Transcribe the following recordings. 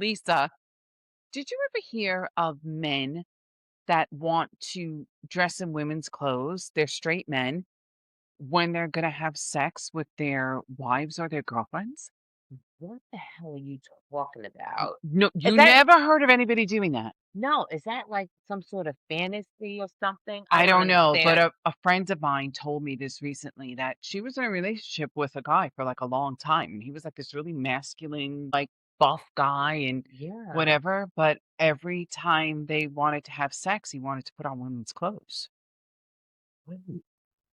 Lisa, did you ever hear of men that want to dress in women's clothes? They're straight men when they're gonna have sex with their wives or their girlfriends? What the hell are you talking about? No, Is you that never heard of anybody doing that? no, is that like some sort of fantasy or something? I I don't don't know, but understand. a friend of mine told me this recently that she was in a relationship with a guy for like a long time. And he was like this really masculine, like buff guy and Yeah. whatever. But every time they wanted to have sex, he wanted to put on women's clothes. Wait,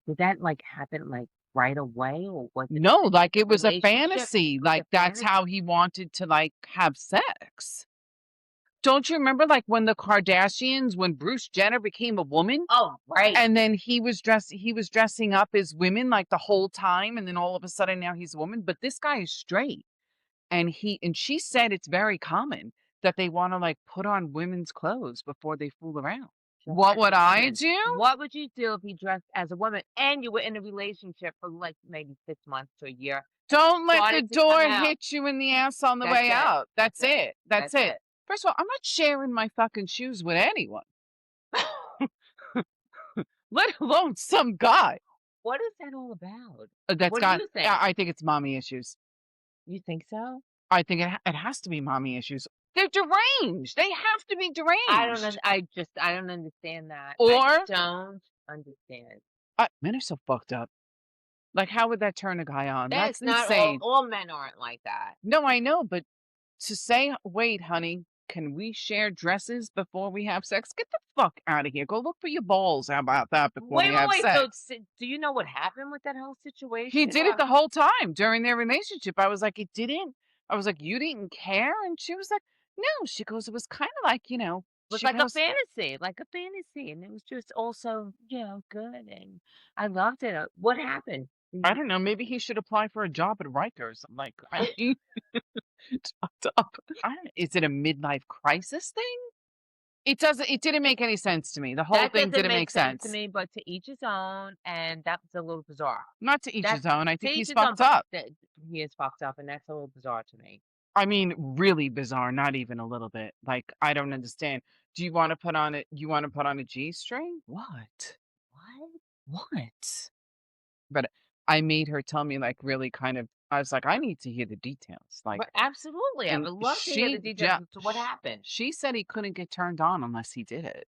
did that like happen like right away or was it No, like the it was a relationship? fantasy. It was Like a that's fantasy? how he wanted to like have sex. Don't you remember like when the Kardashians, when Bruce Jenner became a woman? Oh, right. And then he was dressing up as women, like, the whole time, and then all of a sudden now he's a woman, but this guy is straight, and she said it's very common that they wanna, like, put on women's clothes before they fool around. So What that's would I women. do? What would you do if you dressed as a woman and you were in a relationship for like maybe 6 months to a year and Don't let the started to come door out? hit you in the ass on the That's way it. out. That's That's it. it, that's That's it. it. First of all, I'm not sharing my fucking shoes with anyone, let alone some guy, What is that all about? that's What do got you think? I think it's mommy issues. You think so? I think it has to be mommy issues. They're deranged. They have to be deranged. I don't understand that. I Or don't understand. men are so fucked up. Like, how would that turn a guy on? That's That's not insane. all men aren't like that. No, I know, but to say, "Wait, honey, can we share dresses before we have sex?" Get the fuck out of here. Go look for your balls. How about that before we have Wait, so sex? do you know what happened with that whole He situation did it or the whole time during their relationship. I was like, "It didn't." I was like, "You didn't care?" And she was like, "No." She goes, "It was kind of like, was she goes, like a fantasy, and it was just also, good, and I loved it. What happened? I don't know, maybe he should apply for a job at Rikers. I'm like, I mean, it's fucked up. I don't Is it a midlife crisis thing? It didn't make any sense to me. The whole That thing doesn't didn't make make sense to sense. me, but to each his own, and that was a little bizarre. Not to each That's his own. I to think each he's his own, fucked but up. that he is fucked up, and that's a little bizarre to me. I mean, really bizarre, not even a little bit. Like, I don't understand. Do you wanna put on a G-string? What? What? What? But I made her tell me, like, really kind of I was like, "I need to hear the details." Like, But absolutely, I and would love to hear the details as to what happened. she said he couldn't get turned on unless he did it.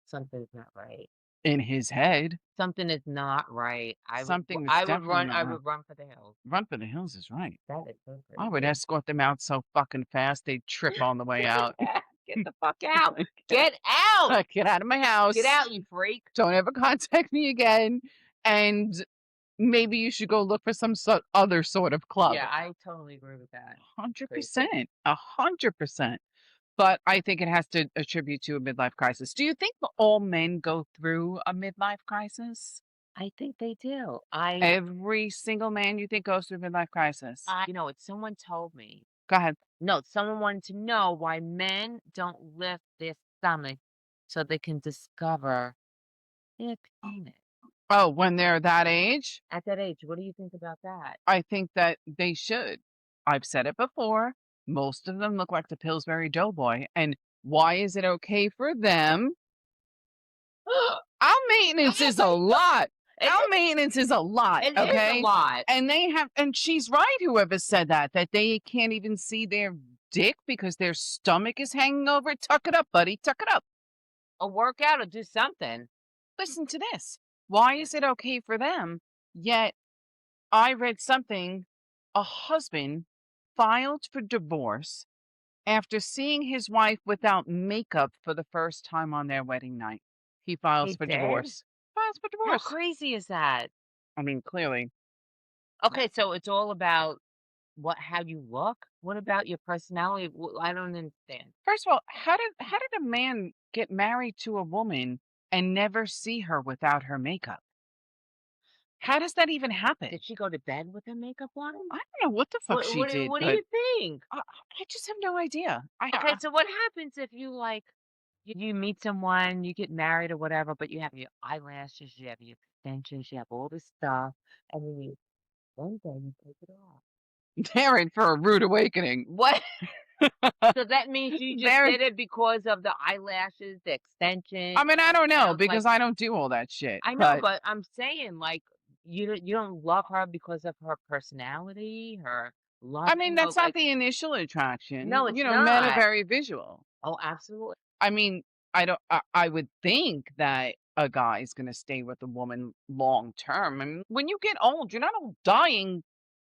Something's not right. In his head, Something is not right. something is definitely not I right. would run for the hills. Run for the hills is right. That is so I would crazy. escort them out so fucking fast they'd trip on the way out. Get the fuck out. Like, Get out. Get out of my Get house. out, you freak. Don't ever contact me again, and maybe you should go look for some other sort of club. Yeah, I totally agree with that. Crazy. 100%, 100%. But I think it has to attribute to a midlife crisis. Do you think that all men go through a midlife crisis? I think they do. Every single man you think goes through a midlife crisis? It's someone told me. Go ahead. No, someone wanted to know why men don't lift their stomach so they can discover their penis. Oh, when they're that age? At that age, what do you think about that? I think that they should. I've said it before. Most of them look like the Pillsbury Doughboy. And why is it okay for them? Our maintenance is a lot. It Our maintenance is a lot, it is a okay? lot. And she's right, whoever said that they can't even see their dick because their stomach is hanging over. Tuck it up, buddy. Tuck it up. A workout or do something. Listen to this. Why is it okay for them? Yet I read something, a husband filed for divorce after seeing his wife without makeup for the first time on their wedding night. He files He for did? divorce. Files for How divorce. crazy is that? I mean, clearly. Okay, so it's all about how you look? What about your personality? I don't understand. First of all, how did a man get married to a woman and never see her without her makeup? How does that even happen? Did she go to bed with her makeup on? I don't know what the fuck she did, What do but you think? I just have no idea. Okay, so what happens if you like you meet someone, you get married or whatever, but you have your eyelashes, you have your extensions, you have all this stuff, and then one day you take it off. they're in for a rude awakening. What? So that means you just There did it because of the eyelashes, the I extension, mean, I and don't know sounds like because I don't do all that shit, I know, but but I'm saying, like, you don't love her because of her personality, her I mean, loving, or that's not like the initial attraction. no, You it's know, men are not. very visual. Oh, absolutely. I mean, I would think that a guy's gonna stay with a woman long term. I mean, when you get old, you're not all dying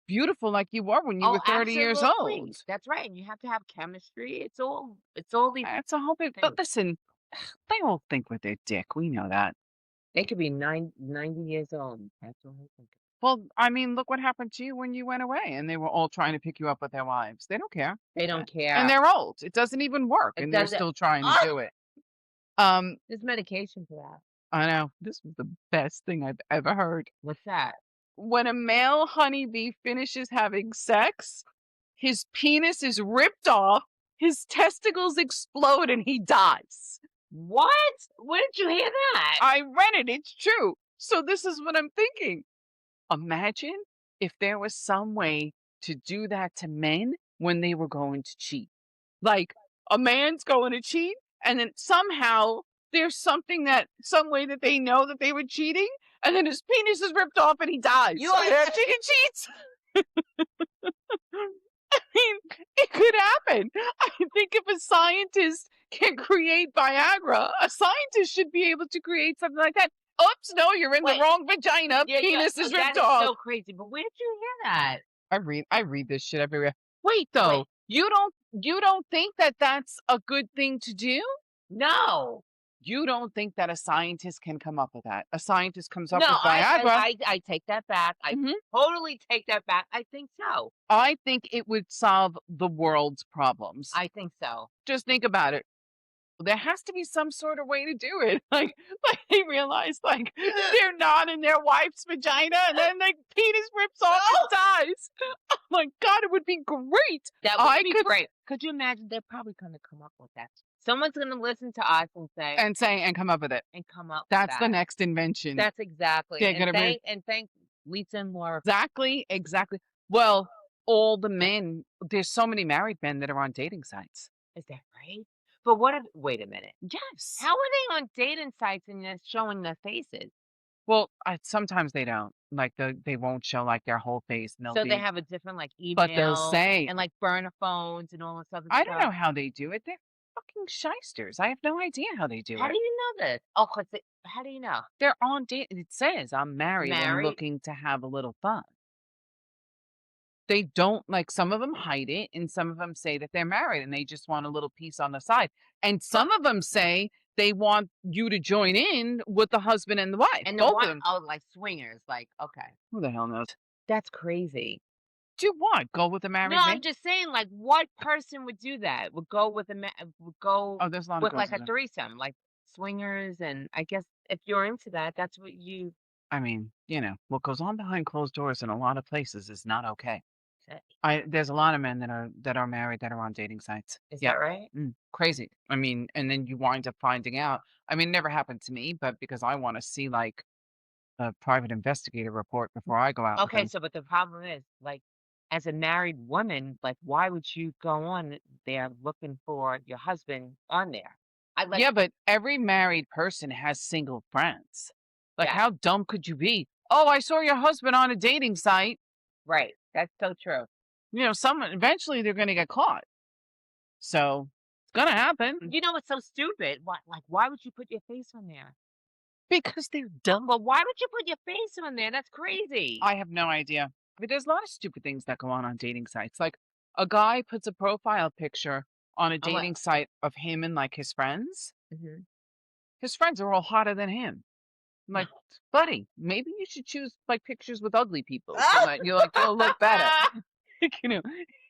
beautiful like you were when you Oh, were 30 years absolutely. old. That's right, and you have to have chemistry. It's all these It's a whole bit but things. listen, they all think with their dick, we know that. They could be 90 years old. That's all they think. Well, I mean, look what happened to you when you went away and they were all trying to pick you up with their wives. They don't care. They Uh, don't and care. they're old. It doesn't even work It and they're doesn't still trying to oh! do it. Um, There's medication for that. I know. This was the best thing I've ever heard. What's that? When a male honeybee finishes having sex, his penis is ripped off, his testicles explode, and he dies. What? Where did you hear that? I read it. It's true. So this is what I'm thinking. Imagine if there was some way to do that to men when they were going to cheat. Like a man's going to cheat, and then somehow there's some way that they know that they were cheating, and then his penis is ripped off and he dies. You are After he cheats. I mean, it could happen. I think if a scientist can create Viagra, a scientist should be able to create something like that. Oops, no, you're in the wait. wrong vagina. Yeah, Penis is that ripped is off. so crazy, but where did you hear that? I read this shit everywhere. Wait, Wait, though. You don't think that that's a good thing to do? no. You don't think that a scientist can come up with that? A scientist comes up No, with I I Viagra. I I take that back. I Mhm. totally take that back. I think so. I think it would solve the world's problems. I think so. Just think about it. There has to be some sort of way to do it. Like they realize like they're not in their wife's vagina and then the penis rips off and dies. Oh my god, it would be great. That would I be could great. Could you imagine? They're probably gonna come up with that. Someone's gonna listen to us and say and say and come up with it. and come up with That's the that. next invention. That's exactly. They're And gonna be thank Lisa and Laura. exactly. Well, all the men, there's so many married men that are on dating sites. Is that right? But what if wait a minute. Yes. How are they on dating sites and they're showing their faces? Well, sometimes they don't. Like they won't show like their whole face and they'll So they be have a different like but they'll email say and like burner phones and all this other I don't stuff. know how they do it. They're fucking shysters. I have no idea how they do How do it. you know this? Oh, 'cause how do you know? They're on date. It says I'm married and Married? looking to have a little fun. They don't like some of them hide it and some of them say that they're married and they just want a little piece on the side. And But some of them say they want you to join in with the husband and the wife. and the Both of one them. oh, like swingers, like, okay. Who the hell knows? That's crazy. Do what? Go with a No, married man? I'm just saying, like, what person would do that? Would go with would go Oh, there's a lot of with girls like that a do. threesome, like swingers, and I guess if you're into that, that's what you I mean, what goes on behind closed doors in a lot of places is not okay. say. There's a lot of men that are married that are on dating sites. Is Yeah. that right? Crazy. I mean, and then you wind up finding out. I mean, it never happened to me, but because I want to see like a private investigator report before I go out with Okay, them. so but the problem is, like, as a married woman, like, why would you go on there looking for your husband on there? I like, Yeah, but every married person has single friends. Like, yeah, how dumb could you be? Oh, I saw your husband on a dating site. right. That's so true. Someone eventually they're gonna get caught. So it's gonna happen You know what's so stupid? Why would you put your face on there? because they're dumb. Well, why would you put your face on there? That's crazy. I have no idea. But there's a lot of stupid things that go on dating sites. Like a guy puts a profile picture on a Oh, what? dating site of him and like his friends. Mhm. His friends are all hotter than him. I'm like, buddy, maybe you should choose like pictures with ugly people so that you'll look better. you know,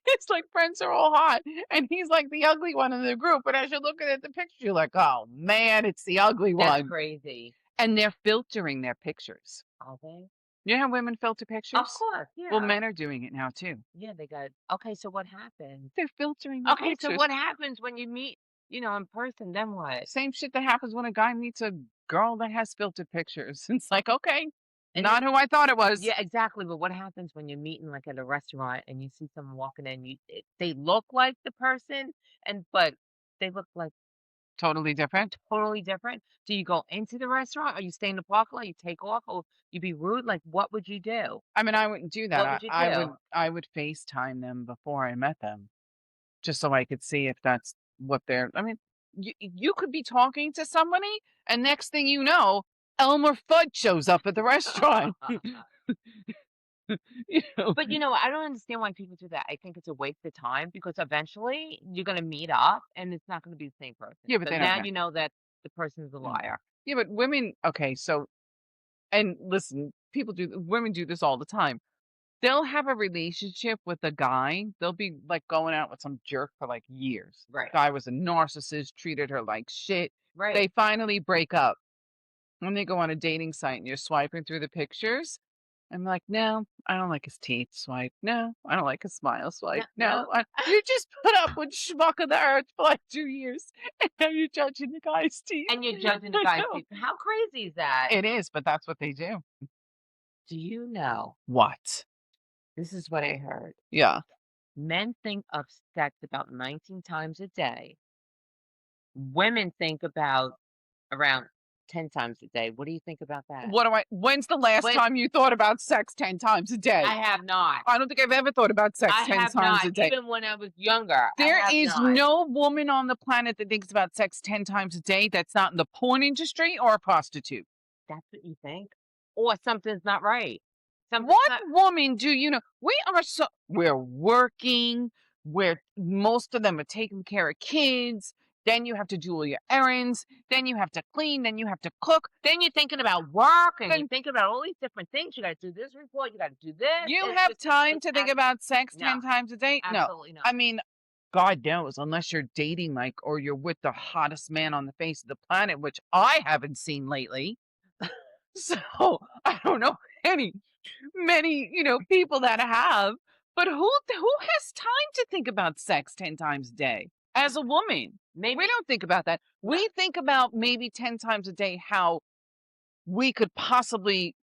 it's like friends are all hot, and he's like the ugly one in the group. But as you're looking at the picture, you're like, oh man, it's the ugly That's one. crazy. And they're filtering their pictures. Are they? You know how women filter Of pictures? course, Well, yeah. men are doing it now too. Yeah, they got okay, so what happens? They're filtering their Okay, so pictures. what happens when you meet, in person, then what? Same shit that happens when a guy meets a girl that has filtered pictures. It's like, okay. And Not then who I thought it was. yeah, exactly, but what happens when you're meeting, like, at a restaurant and you see someone walking in, they look like the person but they look, like, Totally different. totally different? Do you go into the restaurant, or you stay in the parking lot, you take off, or you be rude? Like, what would you do? I mean, I wouldn't do that. What I would you I do? would I would FaceTime them before I met them, just so I could see if that's what they're I mean, you could be talking to somebody, and next thing you know, Elmer Fudd shows up at the restaurant. You know? But, I don't understand why people do that. I think it's a waste of time because eventually you're gonna meet up and it's not gonna be the same person. Yeah, but So they don't now care. you know that the person's a Mm. liar. Yeah, but women okay, so and listen, women do this all the time. They'll have a relationship with a guy. They'll be, like, going out with some jerk for, like, years. Right. Guy was a narcissist, treated her like shit. Right. They finally break up, and they go on a dating site, and you're swiping through the pictures. I'm like, "No, I don't like his teeth." Swipe. "No, I don't like his smile." No, Swipe. no. "No, I" you just put up with schmuck of the earth for, like, 2 years, and now you're judging the guy's teeth. And you're judging the I guy's know. teeth. How crazy is that? It is, but that's what they do. Do you know? What? This is what I heard. Yeah. Men think of sex about 19 times a day. Women think about around 10 times a day. What do you think about that? When's the last When time you thought about sex 10 times a day? I have not. I don't think I've ever thought about sex I 10 have times not. a day. Even when I was younger, I There have is not. no woman on the planet that thinks about sex 10 times a day that's not in the porn industry or a prostitute. That's what you think? Or something's not right. Something's What not woman do you know? We're working, most of them are taking care of kids. Then you have to do all your errands. Then you have to clean. Then you have to cook. then you're thinking about work and you're Then thinking about all these different things. You gotta do this report, you gotta do this. you have time It's to think about sex no, 10 times a day? No. absolutely not. I mean, God knows, unless you're dating, like, or you're with the hottest man on the face of the planet, which I haven't seen lately. So I don't know any many, people that have. But who has time to think about sex 10 times a day? As a woman, Maybe we don't think about that. no. We think about maybe 10 times a day how we could possibly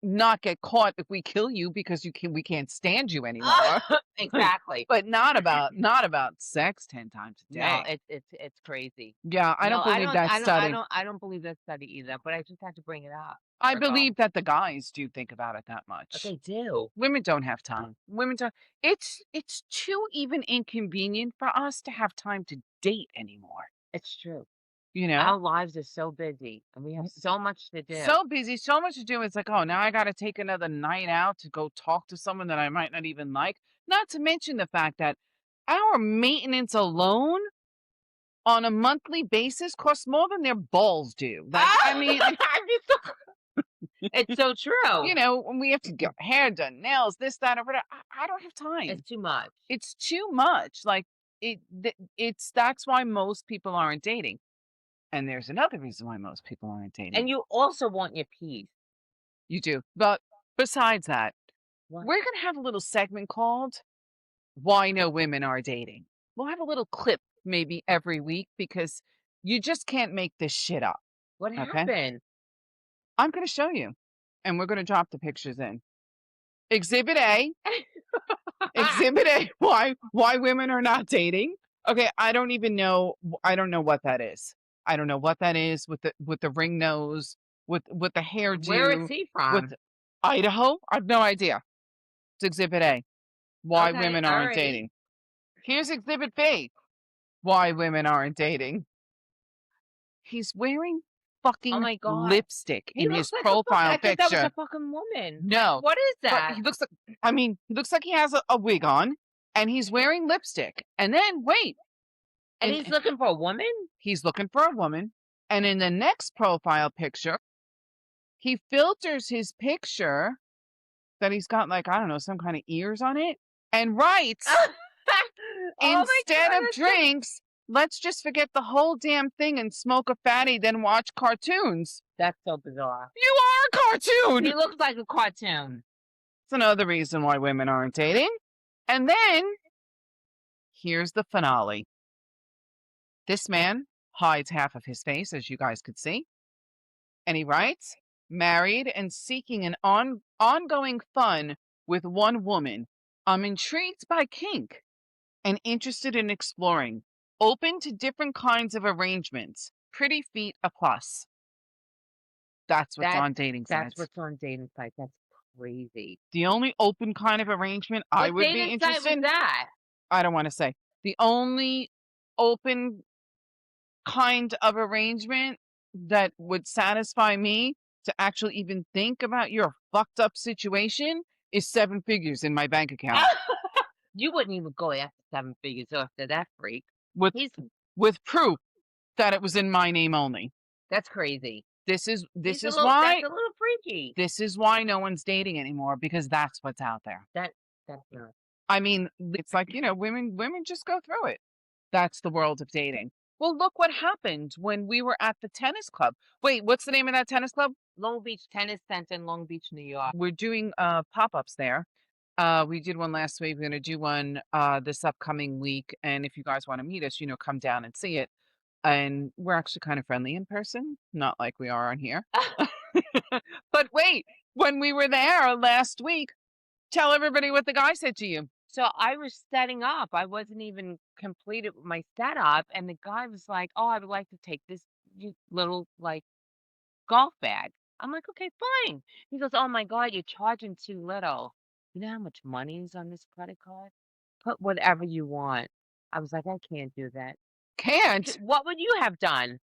not get caught if we kill you because we can't stand you anymore. Exactly. But not about sex 10 times a No, day. it's crazy. Yeah, I No, don't believe that study. I don't believe that study either, but I just had to bring it up. I That's believe that the guys do think about it that But much. they do. Women don't have time. Women don't it's too even inconvenient for us to have time to date anymore, It's true. you know? Our lives are so busy and we have so much to do. So busy, so much to do. It's like, "Oh, now I gotta take another night out to go talk to someone that I might not even like." Not to mention the fact that our maintenance alone on a monthly basis costs more than their balls do. Like, I mean, It's so true. when we have to get hair done, nails, this, that, or whatever, I don't have time. It's too much. It's too much. Like, that's why most people aren't dating. And there's another reason why most people aren't dating. And you also want your peace. You do. But besides that, What? we're going to have a little segment called Why No Women Are Dating. We'll have a little clip maybe every week because you just can't make this shit up. What Okay? happened? I'm going to show you. And we're going to drop the pictures in. Exhibit A. Exhibit A. Why women are not dating. Okay, I don't know what that is. I don't know what that is with the ring nose, with the hairdo. Where is he from? With Idaho? I have no idea. It's Exhibit A. Why Okay, women aren't alrighty. dating. Here's Exhibit B. Why women aren't dating. He's wearing Oh fucking my God. lipstick He in looks his like a fuck profile I thought that was picture. a fucking woman. No. What is But that? he looks like he has a wig on and he's wearing lipstick. And then wait, And and he's looking for a woman? he's looking for a woman. And in the next profile picture, he filters his picture that he's got, like, I don't know, some kind of ears on it, and writes, Oh my instead God, of that's so drinks, let's just forget the whole damn thing and smoke a fatty, then watch cartoons. That's so bizarre. You are a cartoon. He looks like a cartoon. It's another reason why women aren't dating. And then here's the finale. This man hides half of his face, as you guys could see. And he writes, married and seeking an ongoing fun with one woman. I'm intrigued by kink and interested in exploring. Open to different kinds of arrangements. Pretty feet a plus. That's what's That's on dating that's sites. what's on dating sites. That's crazy. The only open kind of arrangement I What would be dating site interested was in, that? I don't want to say. The only open kind of arrangement that would satisfy me to actually even think about your fucked up situation is 7 figures in my bank account You wouldn't even go after 7 figures after that freak. with He's with proof that it was in my name only. That's crazy. This is He's this a is little that's why a little freaky. this is why no one's dating anymore, because that's what's out there. That that's not I mean, it's like, women just go through it. That's the world of dating. Well, look what happened when we were at the tennis club. Wait, what's the name of that tennis club? Long Beach Tennis Center in Long Beach, New York. We're doing pop-ups there. We did one last week. We're gonna do one this upcoming week. And if you guys want to meet us, come down and see it. And we're actually kind of friendly in person, not like we are on here. But wait, when we were there last week, tell everybody what the guy said to you. So I was setting up. I wasn't even completed with my setup, and the guy was like, "Oh, I would like to take this little like golf bag." I'm like, "Okay, fine." He goes, "Oh my God, you're charging too little. You know how much money is on this credit card? Put whatever you want." I was like, "I can't do that." Can't. What would you have done?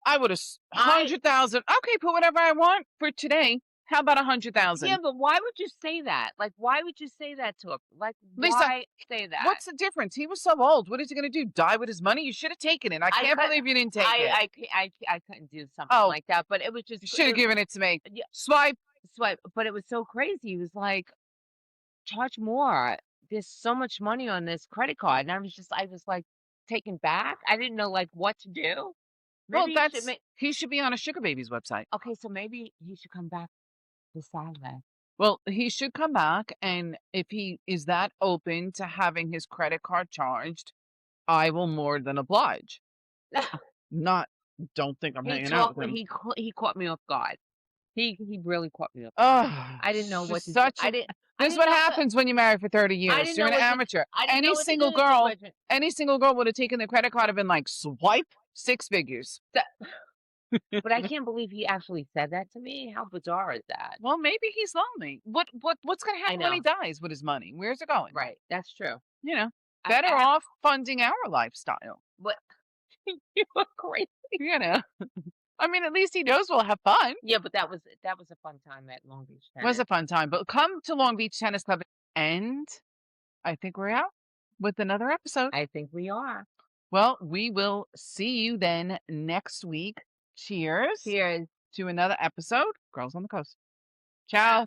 I would have I 100,000. Okay, put whatever I want for today. How about Yeah, 100,000? but why would you say that? Like, why would you say that to him? Like, Lisa, why say that? what's the difference? He was so old. What is he going to do? Die with his money? You should have taken it. I I can't could believe you didn't take it. I couldn't do something Oh, like that, but it was just you should have given it to me. yeah, Swipe. swipe, but it was so crazy. He was like, "Charge more. There's so much money on this credit card." And I was like taken back. I didn't know like what to do. Well, Maybe he should make he should be on a sugar baby's website. Okay, so maybe he should come back this Saturday. Well, he should come back, and if he is that open to having his credit card charged, I will more than oblige. Not, don't think I'm hanging out with him. He caught me off guard. He really caught me off guard. Oh, I didn't know what she's to do. such a I this is didn't what know happens when you marry for 30 I years. didn't You're know an what to amateur. I didn't know what to do in this situation. Any single girl would have taken the credit card and been like, swipe 6 figures. But I can't believe he actually said that to me. How bizarre is that? Well, maybe he's lonely. What's gonna I happen when he know. dies with his money? Where's it going? Right. That's true. You know, I better I off funding our lifestyle. What you are crazy. You know. I mean, at least he knows we'll have fun. Yeah, but that was a fun time at Long Beach It was Tennis. a fun time. But come to Long Beach Tennis Club, and I think we're out with another episode. I think we are. Well, we will see you then next week. Cheers Cheers. to another episode. Girls on the Coast. Ciao.